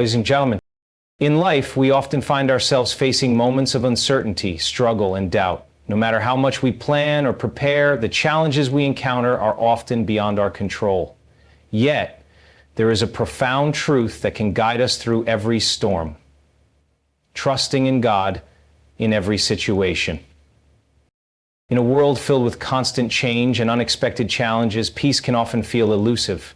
Ladies and gentlemen, in life, we often find ourselves facing moments of uncertainty, struggle, and doubt. No matter how much we plan or prepare, the challenges we encounter are often beyond our control. Yet, there is a profound truth that can guide us through every storm: trusting in God in every situation. In a world filled with constant change and unexpected challenges, peace can often feel elusive.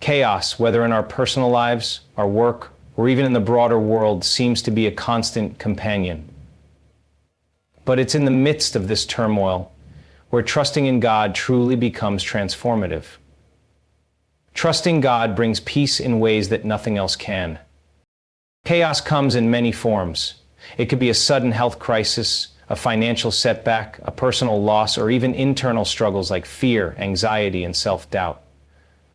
Chaos, whether in our personal lives, our work, or even in the broader world, seems to be a constant companion. But it's in the midst of this turmoil where trusting in God truly becomes transformative. Trusting God brings peace in ways that nothing else can. Chaos comes in many forms. It could be a sudden health crisis, a financial setback, a personal loss, or even internal struggles like fear, anxiety, and self-doubt.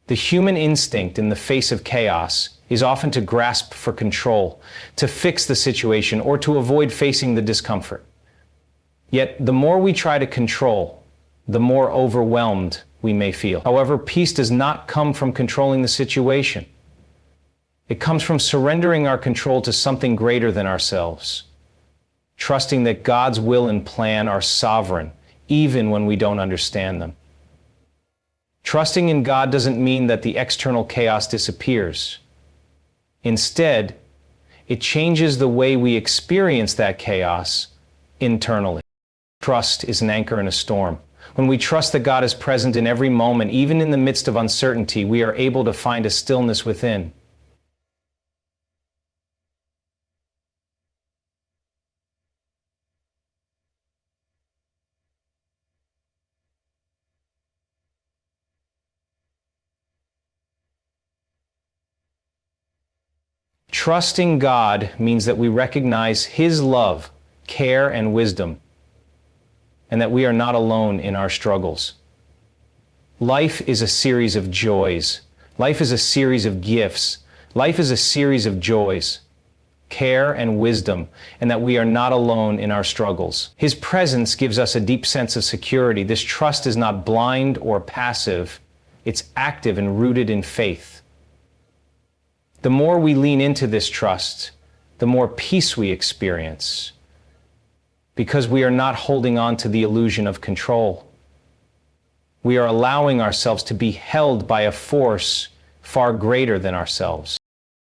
The human instinct in the face of chaos is often to grasp for control, to fix the situation, or to avoid facing the discomfort. Yet, the more we try to control, the more overwhelmed we may feel. However, peace does not come from controlling the situation. It comes from surrendering our control to something greater than ourselves, trusting that God's will and plan are sovereign, even when we don't understand them. Trusting in God doesn't mean that the external chaos disappears. Instead, it changes the way we experience that chaos internally. Trust is an anchor in a storm. When we trust that God is present in every moment, even in the midst of uncertainty, we are able to find a stillness within. Trusting God means that we recognize His love, care, and wisdom, and that we are not alone in our struggles. Life is a series of joys. Life is a series of gifts. Life is a series of joys, care, and wisdom, and that we are not alone in our struggles. His presence gives us a deep sense of security. This trust is not blind or passive. It's active and rooted in faith. The more we lean into this trust, the more peace we experience, because we are not holding on to the illusion of control. We are allowing ourselves to be held by a force far greater than ourselves.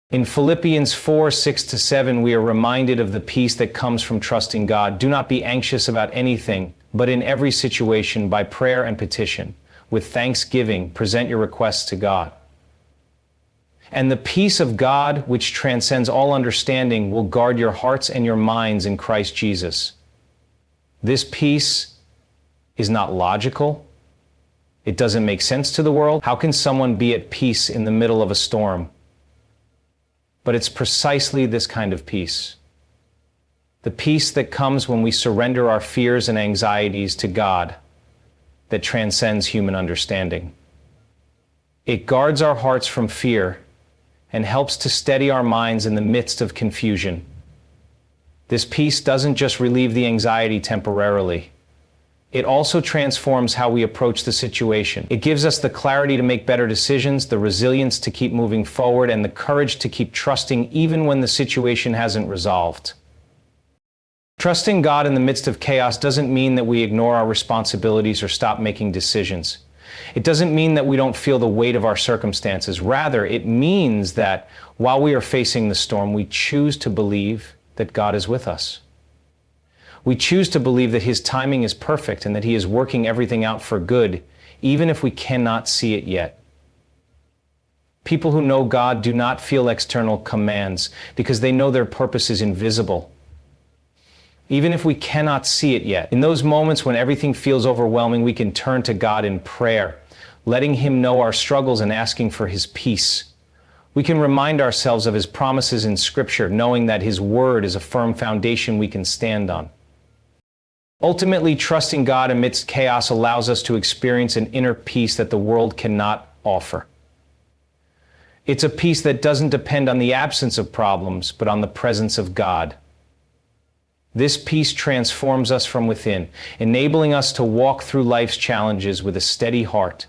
In Philippians 4:6-7, we are reminded of the peace that comes from trusting God. Do not be anxious about anything, but in every situation, by prayer and petition, with thanksgiving, present your requests to God. And the peace of God, which transcends all understanding, will guard your hearts and your minds in Christ Jesus. This peace is not logical. It doesn't make sense to the world. How can someone be at peace in the middle of a storm? But it's precisely this kind of peace. The peace that comes when we surrender our fears and anxieties to God, that transcends human understanding. It guards our hearts from fear and helps to steady our minds in the midst of confusion. This peace doesn't just relieve the anxiety temporarily. It also transforms how we approach the situation. It gives us the clarity to make better decisions, the resilience to keep moving forward, and the courage to keep trusting even when the situation hasn't resolved. Trusting God in the midst of chaos doesn't mean that we ignore our responsibilities or stop making decisions. It doesn't mean that we don't feel the weight of our circumstances. Rather, it means that while we are facing the storm, we choose to believe that God is with us. We choose to believe that His timing is perfect and that He is working everything out for good, even if we cannot see it yet. People who know God do not feel external commands because they know their purpose is invisible. Even if we cannot see it yet, in those moments when everything feels overwhelming, we can turn to God in prayer, letting Him know our struggles and asking for His peace. We can remind ourselves of His promises in Scripture, knowing that His Word is a firm foundation we can stand on. Ultimately, trusting God amidst chaos allows us to experience an inner peace that the world cannot offer. It's a peace that doesn't depend on the absence of problems, but on the presence of God. This peace transforms us from within, enabling us to walk through life's challenges with a steady heart,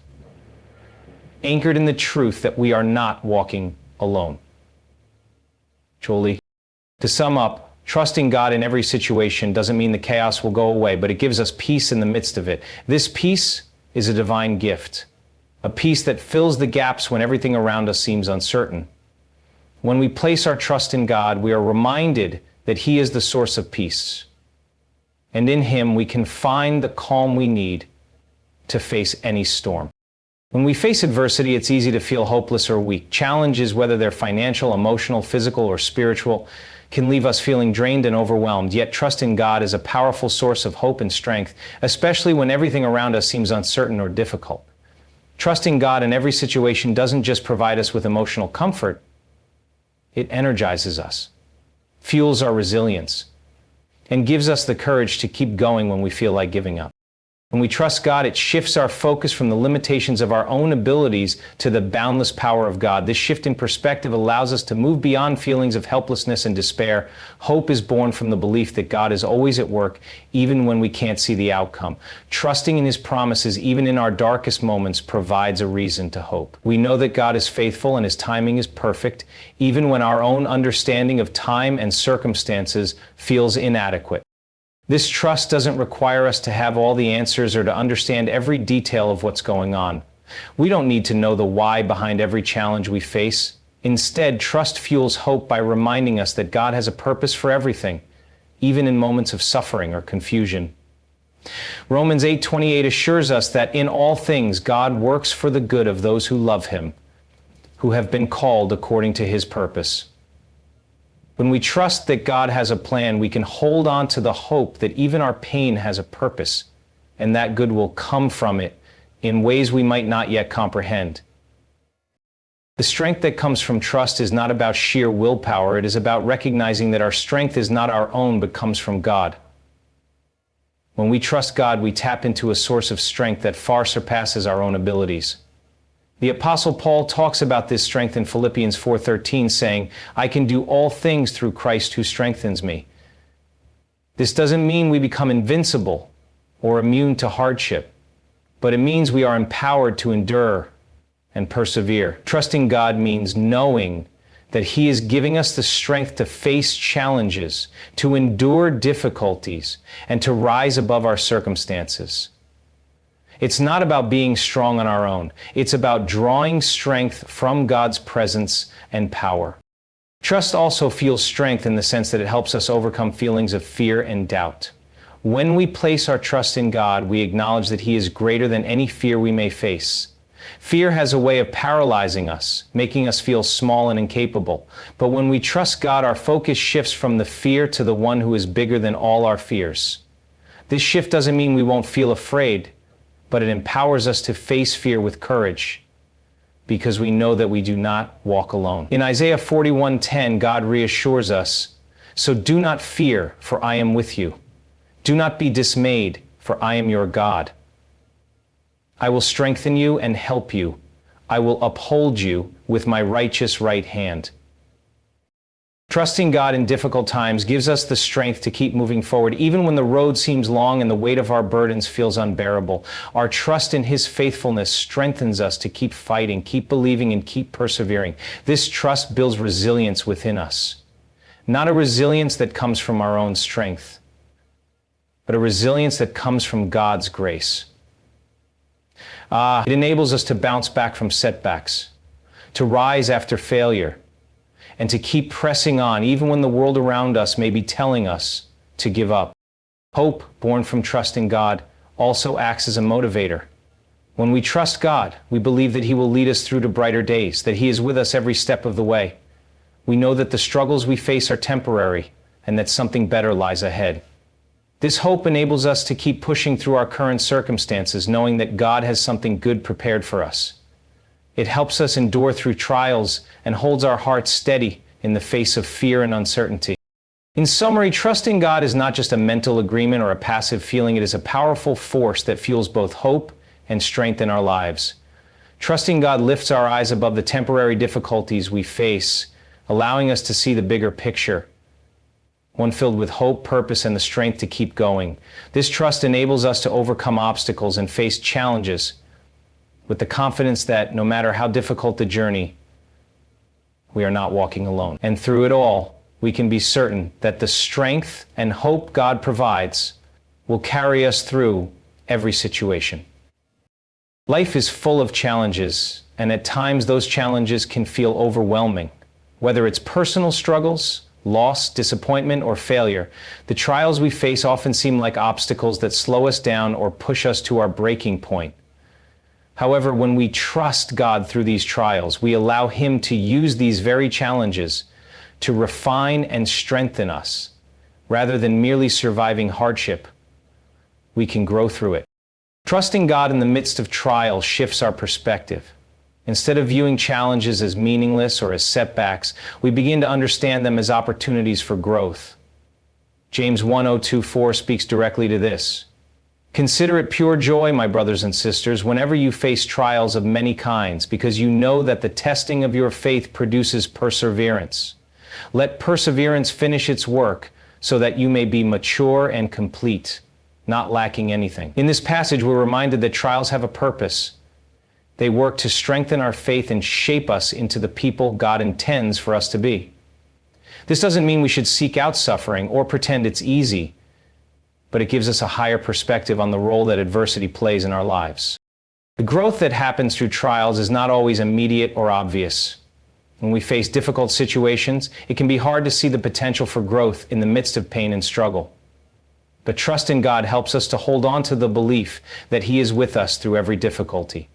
anchored in the truth that we are not walking alone. Julie. To sum up, trusting God in every situation doesn't mean the chaos will go away, but it gives us peace in the midst of it. This peace is a divine gift, a peace that fills the gaps when everything around us seems uncertain. When we place our trust in God, we are reminded that He is the source of peace. And in Him, we can find the calm we need to face any storm. When we face adversity, it's easy to feel hopeless or weak. Challenges, whether they're financial, emotional, physical, or spiritual, can leave us feeling drained and overwhelmed. Yet trust in God is a powerful source of hope and strength, especially when everything around us seems uncertain or difficult. Trusting God in every situation doesn't just provide us with emotional comfort, it energizes us, fuels our resilience, and gives us the courage to keep going when we feel like giving up. When we trust God, it shifts our focus from the limitations of our own abilities to the boundless power of God. This shift in perspective allows us to move beyond feelings of helplessness and despair. Hope is born from the belief that God is always at work, even when we can't see the outcome. Trusting in His promises, even in our darkest moments, provides a reason to hope. We know that God is faithful and His timing is perfect, even when our own understanding of time and circumstances feels inadequate. This trust doesn't require us to have all the answers or to understand every detail of what's going on. We don't need to know the why behind every challenge we face. Instead, trust fuels hope by reminding us that God has a purpose for everything, even in moments of suffering or confusion. Romans 8:28 assures us that in all things God works for the good of those who love Him, who have been called according to His purpose. When we trust that God has a plan, we can hold on to the hope that even our pain has a purpose, and that good will come from it in ways we might not yet comprehend. The strength that comes from trust is not about sheer willpower. It is about recognizing that our strength is not our own, but comes from God. When we trust God, we tap into a source of strength that far surpasses our own abilities. The Apostle Paul talks about this strength in Philippians 4:13, saying, "I can do all things through Christ who strengthens me." This doesn't mean we become invincible or immune to hardship, but it means we are empowered to endure and persevere. Trusting God means knowing that He is giving us the strength to face challenges, to endure difficulties, and to rise above our circumstances. It's not about being strong on our own. It's about drawing strength from God's presence and power. Trust also fuels strength in the sense that it helps us overcome feelings of fear and doubt. When we place our trust in God, we acknowledge that He is greater than any fear we may face. Fear has a way of paralyzing us, making us feel small and incapable. But when we trust God, our focus shifts from the fear to the one who is bigger than all our fears. This shift doesn't mean we won't feel afraid, but it empowers us to face fear with courage, because we know that we do not walk alone. In Isaiah 41:10, God reassures us, "So do not fear, for I am with you. Do not be dismayed, for I am your God. I will strengthen you and help you. I will uphold you with my righteous right hand." Trusting God in difficult times gives us the strength to keep moving forward, even when the road seems long and the weight of our burdens feels unbearable. Our trust in His faithfulness strengthens us to keep fighting, keep believing, and keep persevering. This trust builds resilience within us. Not a resilience that comes from our own strength, but a resilience that comes from God's grace. It enables us to bounce back from setbacks, to rise after failure, and to keep pressing on even when the world around us may be telling us to give up. Hope, born from trusting God, also acts as a motivator. When we trust God, we believe that He will lead us through to brighter days, that He is with us every step of the way. We know that the struggles we face are temporary and that something better lies ahead. This hope enables us to keep pushing through our current circumstances, knowing that God has something good prepared for us. It helps us endure through trials and holds our hearts steady in the face of fear and uncertainty. In summary, trusting God is not just a mental agreement or a passive feeling. It is a powerful force that fuels both hope and strength in our lives. Trusting God lifts our eyes above the temporary difficulties we face, allowing us to see the bigger picture, one filled with hope, purpose, and the strength to keep going. This trust enables us to overcome obstacles and face challenges with the confidence that no matter how difficult the journey, we are not walking alone. And through it all, we can be certain that the strength and hope God provides will carry us through every situation. Life is full of challenges, and at times those challenges can feel overwhelming. Whether it's personal struggles, loss, disappointment, or failure, the trials we face often seem like obstacles that slow us down or push us to our breaking point. However, when we trust God through these trials, we allow Him to use these very challenges to refine and strengthen us. Rather than merely surviving hardship, we can grow through it. Trusting God in the midst of trials shifts our perspective. Instead of viewing challenges as meaningless or as setbacks, we begin to understand them as opportunities for growth. James 1:2-4 speaks directly to this. Consider it pure joy, my brothers and sisters, whenever you face trials of many kinds, because you know that the testing of your faith produces perseverance. Let perseverance finish its work, so that you may be mature and complete, not lacking anything. In this passage, we're reminded that trials have a purpose. They work to strengthen our faith and shape us into the people God intends for us to be. This doesn't mean we should seek out suffering or pretend it's easy, but it gives us a higher perspective on the role that adversity plays in our lives. The growth that happens through trials is not always immediate or obvious. When we face difficult situations, it can be hard to see the potential for growth in the midst of pain and struggle. But trust in God helps us to hold on to the belief that He is with us through every difficulty,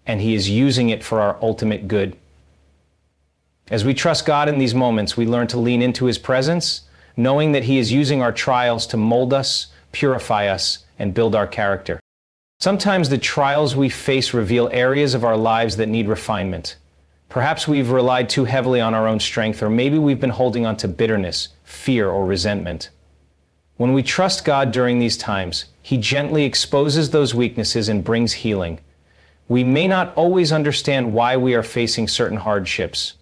and He is using it for our ultimate good. As we trust God in these moments, we learn to lean into His presence, knowing that He is using our trials to mold us, purify us, and build our character. Sometimes the trials we face reveal areas of our lives that need refinement. Perhaps we've relied too heavily on our own strength, or maybe we've been holding on to bitterness, fear, or resentment. When we trust God during these times, He gently exposes those weaknesses and brings healing. We may not always understand why we are facing certain hardships,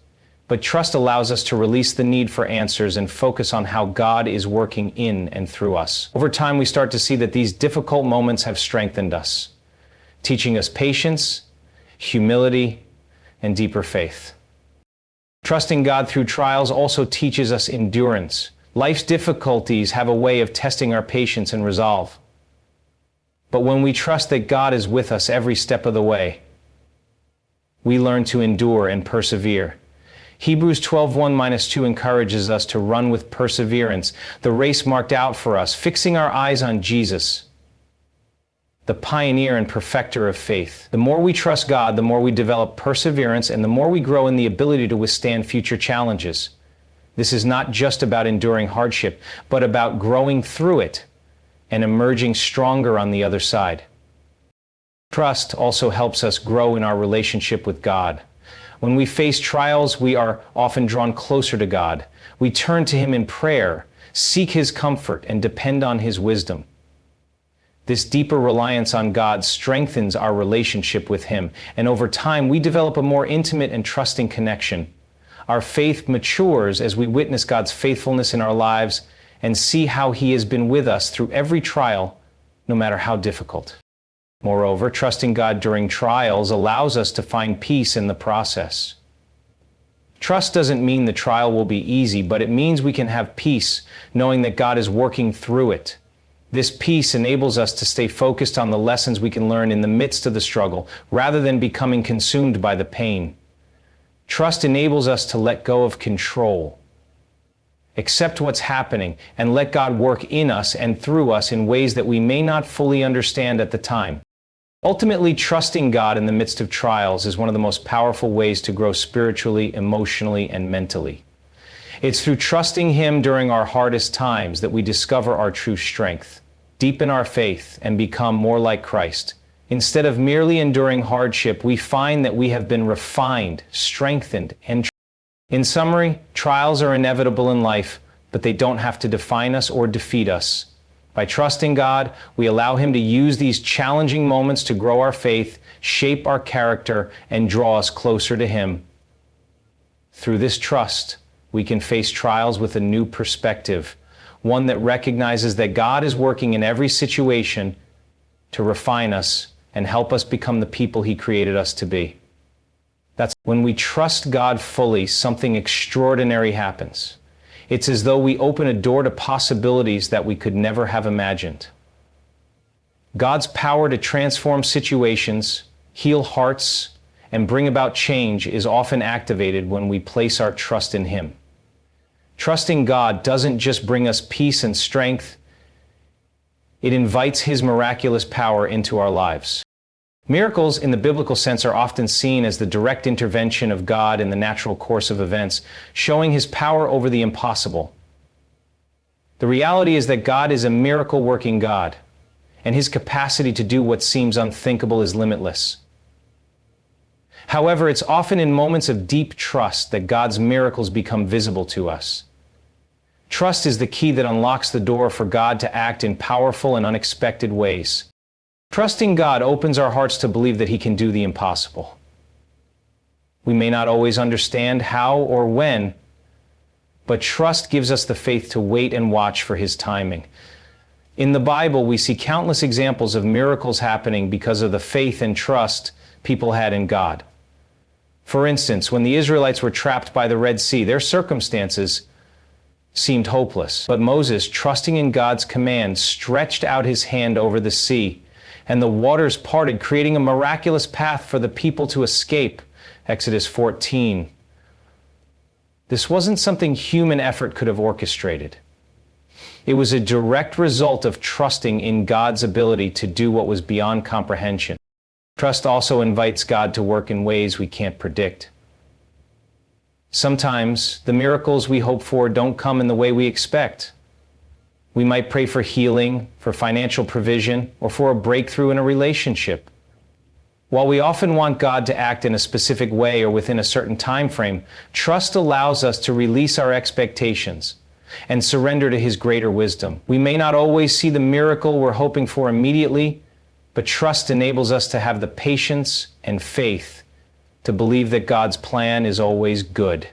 but trust allows us to release the need for answers and focus on how God is working in and through us. Over time, we start to see that these difficult moments have strengthened us, teaching us patience, humility, and deeper faith. Trusting God through trials also teaches us endurance. Life's difficulties have a way of testing our patience and resolve. But when we trust that God is with us every step of the way, we learn to endure and persevere. Hebrews 12:1-2 encourages us to run with perseverance the race marked out for us, fixing our eyes on Jesus, the pioneer and perfecter of faith. The more we trust God, the more we develop perseverance, and the more we grow in the ability to withstand future challenges. This is not just about enduring hardship, but about growing through it and emerging stronger on the other side. Trust also helps us grow in our relationship with God. When we face trials, we are often drawn closer to God. We turn to Him in prayer, seek His comfort, and depend on His wisdom. This deeper reliance on God strengthens our relationship with Him, and over time we develop a more intimate and trusting connection. Our faith matures as we witness God's faithfulness in our lives and see how He has been with us through every trial, no matter how difficult. Moreover, trusting God during trials allows us to find peace in the process. Trust doesn't mean the trial will be easy, but it means we can have peace, knowing that God is working through it. This peace enables us to stay focused on the lessons we can learn in the midst of the struggle, rather than becoming consumed by the pain. Trust enables us to let go of control, accept what's happening, and let God work in us and through us in ways that we may not fully understand at the time. Ultimately, trusting God in the midst of trials is one of the most powerful ways to grow spiritually, emotionally, and mentally. It's through trusting Him during our hardest times that we discover our true strength, deepen our faith, and become more like Christ. Instead of merely enduring hardship, we find that we have been refined, strengthened, and in summary, trials are inevitable in life, but they don't have to define us or defeat us. By trusting God, we allow Him to use these challenging moments to grow our faith, shape our character, and draw us closer to Him. Through this trust, we can face trials with a new perspective, one that recognizes that God is working in every situation to refine us and help us become the people He created us to be. That's when we trust God fully, something extraordinary happens. It's as though we open a door to possibilities that we could never have imagined. God's power to transform situations, heal hearts, and bring about change is often activated when we place our trust in Him. Trusting God doesn't just bring us peace and strength, it invites His miraculous power into our lives. Miracles in the biblical sense are often seen as the direct intervention of God in the natural course of events, showing His power over the impossible. The reality is that God is a miracle-working God, and His capacity to do what seems unthinkable is limitless. However, it's often in moments of deep trust that God's miracles become visible to us. Trust is the key that unlocks the door for God to act in powerful and unexpected ways. Trusting God opens our hearts to believe that He can do the impossible. We may not always understand how or when, but trust gives us the faith to wait and watch for His timing. In the Bible, we see countless examples of miracles happening because of the faith and trust people had in God. For instance, when the Israelites were trapped by the Red Sea, their circumstances seemed hopeless. But Moses, trusting in God's command, stretched out his hand over the sea, and the waters parted, creating a miraculous path for the people to escape. Exodus 14. This wasn't something human effort could have orchestrated. It was a direct result of trusting in God's ability to do what was beyond comprehension. Trust also invites God to work in ways we can't predict. Sometimes the miracles we hope for don't come in the way we expect. We might pray for healing, for financial provision, or for a breakthrough in a relationship. While we often want God to act in a specific way or within a certain time frame, trust allows us to release our expectations and surrender to His greater wisdom. We may not always see the miracle we're hoping for immediately, but trust enables us to have the patience and faith to believe that God's plan is always good.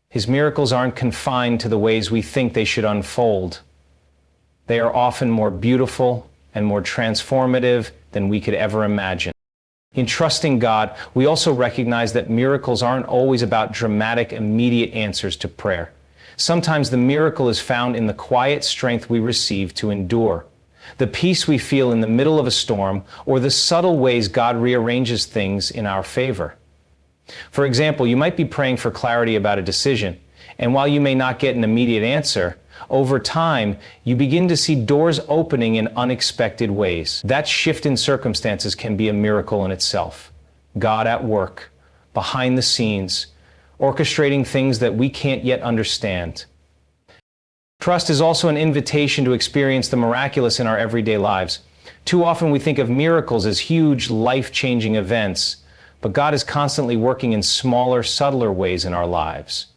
His miracles aren't confined to the ways we think they should unfold. They are often more beautiful and more transformative than we could ever imagine. In trusting God, we also recognize that miracles aren't always about dramatic, immediate answers to prayer. Sometimes the miracle is found in the quiet strength we receive to endure, the peace we feel in the middle of a storm, or the subtle ways God rearranges things in our favor. For example, you might be praying for clarity about a decision, and while you may not get an immediate answer, over time, you begin to see doors opening in unexpected ways. That shift in circumstances can be a miracle in itself. God at work, behind the scenes, orchestrating things that we can't yet understand. Trust is also an invitation to experience the miraculous in our everyday lives. Too often we think of miracles as huge, life-changing events, but God is constantly working in smaller, subtler ways in our lives.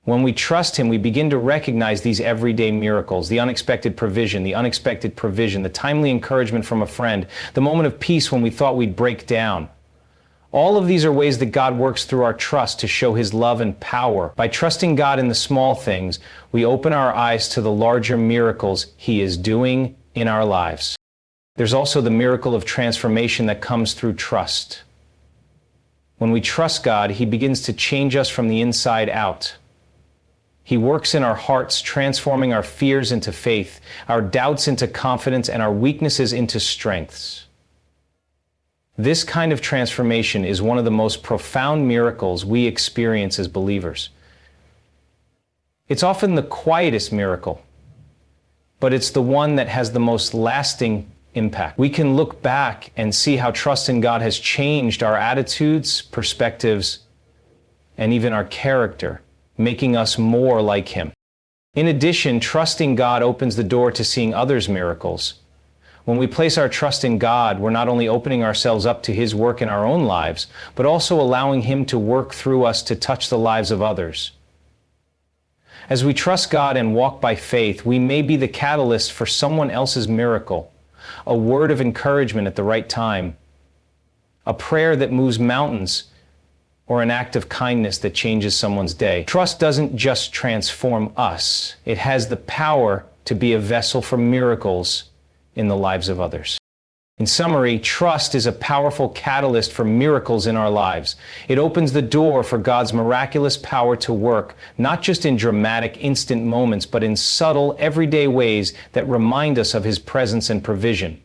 When we trust Him, we begin to recognize these everyday miracles, the unexpected provision, the timely encouragement from a friend, the moment of peace when we thought we'd break down. All of these are ways that God works through our trust to show His love and power. By trusting God in the small things, we open our eyes to the larger miracles He is doing in our lives. There's also the miracle of transformation that comes through trust. When we trust God, He begins to change us from the inside out. He works in our hearts, transforming our fears into faith, our doubts into confidence, and our weaknesses into strengths. This kind of transformation is one of the most profound miracles we experience as believers. It's often the quietest miracle, but it's the one that has the most lasting impact. We can look back and see how trust in God has changed our attitudes, perspectives, and even our character, making us more like Him. In addition, trusting God opens the door to seeing others' miracles. When we place our trust in God, we're not only opening ourselves up to His work in our own lives, but also allowing Him to work through us to touch the lives of others. As we trust God and walk by faith, we may be the catalyst for someone else's miracle, a word of encouragement at the right time, a prayer that moves mountains, or an act of kindness that changes someone's day. Trust doesn't just transform us. It has the power to be a vessel for miracles in the lives of others. In summary, trust is a powerful catalyst for miracles in our lives. It opens the door for God's miraculous power to work, not just in dramatic, instant moments, but in subtle, everyday ways that remind us of His presence and provision.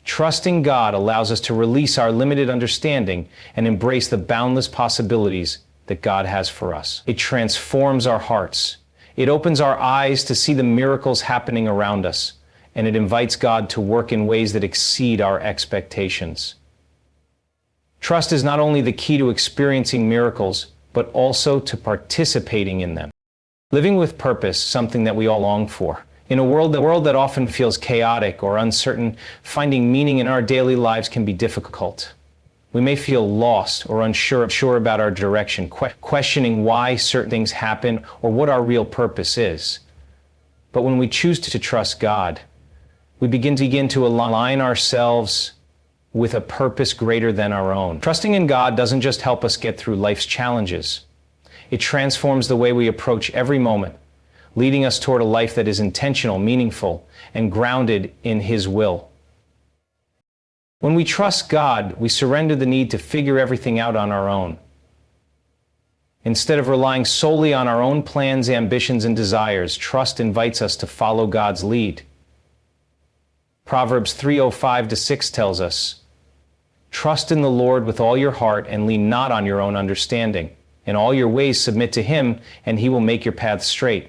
Trusting God allows us to release our limited understanding and embrace the boundless possibilities that God has for us. It transforms our hearts. It opens our eyes to see the miracles happening around us, and it invites God to work in ways that exceed our expectations. Trust is not only the key to experiencing miracles, but also to participating in them. Living with purpose, something that we all long for. In a world that often feels chaotic or uncertain, finding meaning in our daily lives can be difficult. We may feel lost or unsure about our direction, questioning why certain things happen or what our real purpose is. But when we choose to trust God, we begin to align ourselves with a purpose greater than our own. Trusting in God doesn't just help us get through life's challenges. It transforms the way we approach every moment, leading us toward a life that is intentional, meaningful, and grounded in His will. When we trust God, we surrender the need to figure everything out on our own. Instead of relying solely on our own plans, ambitions, and desires, trust invites us to follow God's lead. Proverbs 3:5-6 tells us, "Trust in the Lord with all your heart and lean not on your own understanding. In all your ways submit to Him, and He will make your paths straight."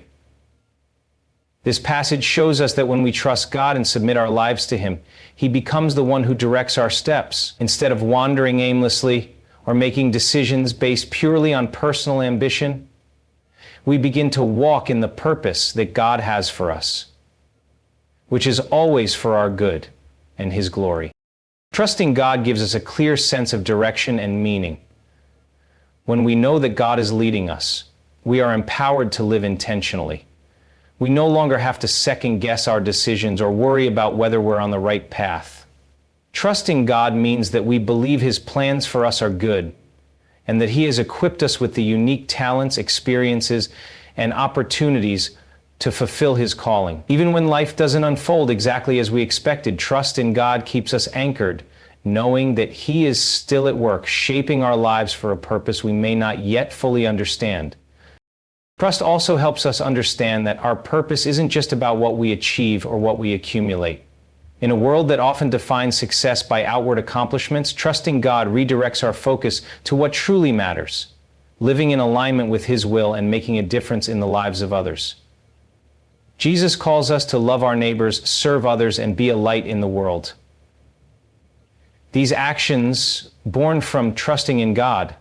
This passage shows us that when we trust God and submit our lives to Him, He becomes the one who directs our steps. Instead of wandering aimlessly or making decisions based purely on personal ambition, we begin to walk in the purpose that God has for us, which is always for our good and His glory. Trusting God gives us a clear sense of direction and meaning. When we know that God is leading us, we are empowered to live intentionally. We no longer have to second-guess our decisions or worry about whether we're on the right path. Trusting God means that we believe His plans for us are good, and that He has equipped us with the unique talents, experiences, and opportunities to fulfill His calling. Even when life doesn't unfold exactly as we expected, trust in God keeps us anchored, knowing that He is still at work, shaping our lives for a purpose we may not yet fully understand. Trust also helps us understand that our purpose isn't just about what we achieve or what we accumulate. In a world that often defines success by outward accomplishments, trusting God redirects our focus to what truly matters, living in alignment with His will and making a difference in the lives of others. Jesus calls us to love our neighbors, serve others, and be a light in the world. These actions, born from trusting in God,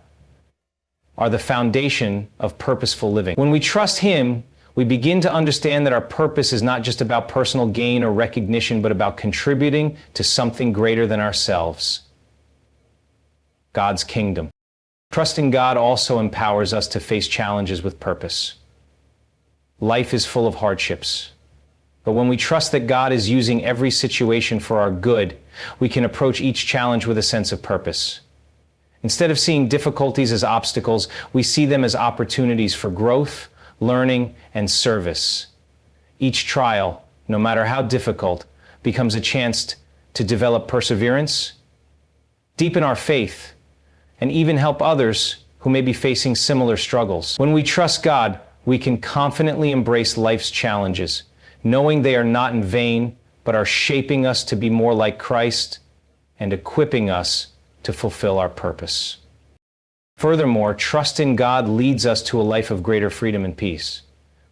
are the foundation of purposeful living. When we trust Him, we begin to understand that our purpose is not just about personal gain or recognition, but about contributing to something greater than ourselves, God's kingdom. Trusting God also empowers us to face challenges with purpose. Life is full of hardships, but when we trust that God is using every situation for our good, we can approach each challenge with a sense of purpose. Instead of seeing difficulties as obstacles, we see them as opportunities for growth, learning, and service. Each trial, no matter how difficult, becomes a chance to develop perseverance, deepen our faith, and even help others who may be facing similar struggles. When we trust God, we can confidently embrace life's challenges, knowing they are not in vain, but are shaping us to be more like Christ and equipping us to fulfill our purpose. Furthermore, trust in God leads us to a life of greater freedom and peace.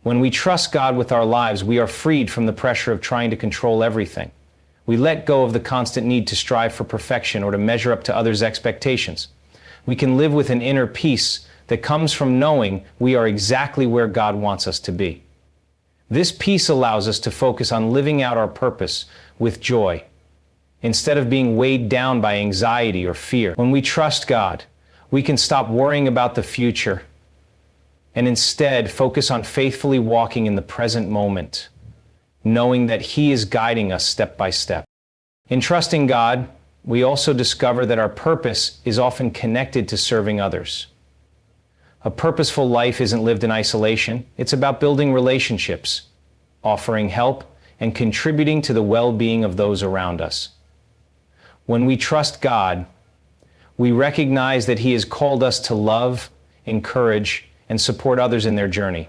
When we trust God with our lives, we are freed from the pressure of trying to control everything. We let go of the constant need to strive for perfection or to measure up to others' expectations. We can live with an inner peace that comes from knowing we are exactly where God wants us to be. This peace allows us to focus on living out our purpose with joy, instead of being weighed down by anxiety or fear. When we trust God, we can stop worrying about the future and instead focus on faithfully walking in the present moment, knowing that He is guiding us step by step. In trusting God, we also discover that our purpose is often connected to serving others. A purposeful life isn't lived in isolation. It's about building relationships, offering help, and contributing to the well-being of those around us. When we trust God, we recognize that He has called us to love, encourage, and support others in their journey.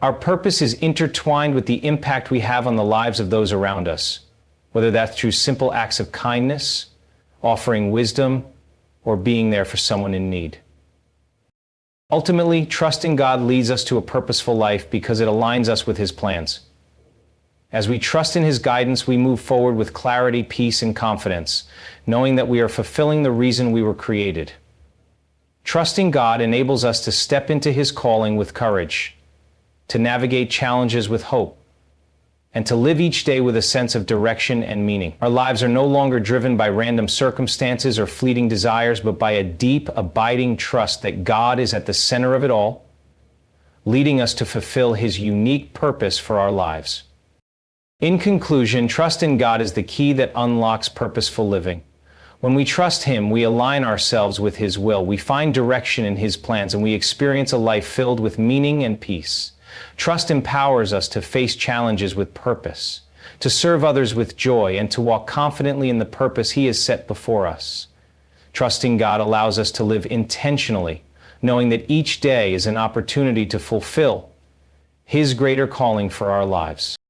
Our purpose is intertwined with the impact we have on the lives of those around us, whether that's through simple acts of kindness, offering wisdom, or being there for someone in need. Ultimately, trusting God leads us to a purposeful life because it aligns us with His plans. As we trust in His guidance, we move forward with clarity, peace, and confidence, knowing that we are fulfilling the reason we were created. Trusting God enables us to step into His calling with courage, to navigate challenges with hope, and to live each day with a sense of direction and meaning. Our lives are no longer driven by random circumstances or fleeting desires, but by a deep, abiding trust that God is at the center of it all, leading us to fulfill His unique purpose for our lives. In conclusion, trust in God is the key that unlocks purposeful living. When we trust Him, we align ourselves with His will, we find direction in His plans, and we experience a life filled with meaning and peace. Trust empowers us to face challenges with purpose, to serve others with joy, and to walk confidently in the purpose He has set before us. Trusting God allows us to live intentionally, knowing that each day is an opportunity to fulfill His greater calling for our lives.